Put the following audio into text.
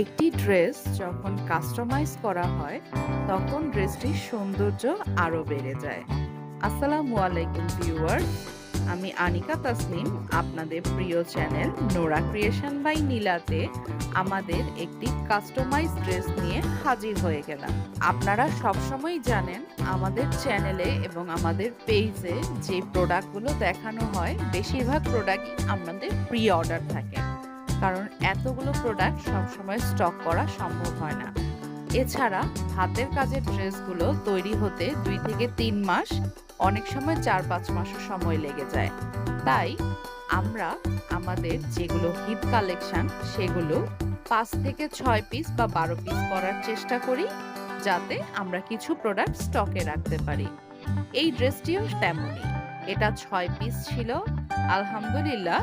একটি ড্রেস যখন কাস্টমাইজ করা হয়, তখন ড্রেসটির সৌন্দর্য আরো বেড়ে যায়। আসসালামু আলাইকুম ভিউয়ার্স, আমি আনিকা তাসনিম, আপনাদের প্রিয় চ্যানেল নোরা ক্রিয়েশন বাই নীলাতে আমাদের একটি কাস্টমাইজ ড্রেস নিয়ে হাজির হয়ে গেলাম। আপনারা সবসময় জানেন আমাদের চ্যানেলে এবং আমাদের পেজে যে প্রোডাক্টগুলো দেখানো হয়, বেশিরভাগ প্রোডাক্টই আমাদের প্রি অর্ডার থাকে, কারণ এতগুলো প্রোডাক্ট সবসময় স্টক করা সম্ভব হয় না। এছাড়া হাতের কাজের ড্রেসগুলো তৈরি হতে 2 থেকে 3 মাস, অনেক সময় 4-5 মাসও সময় লেগে যায়। তাই আমরা আমাদের যেগুলো হিট কালেকশন, সেগুলো 5 থেকে 6 পিস বা 12 পিস করার চেষ্টা করি, যাতে আমরা কিছু প্রোডাক্ট স্টকে রাখতে পারি। এই ড্রেসটিও তেমনই। এটা 6 পিস ছিল। আলহামদুলিল্লাহ,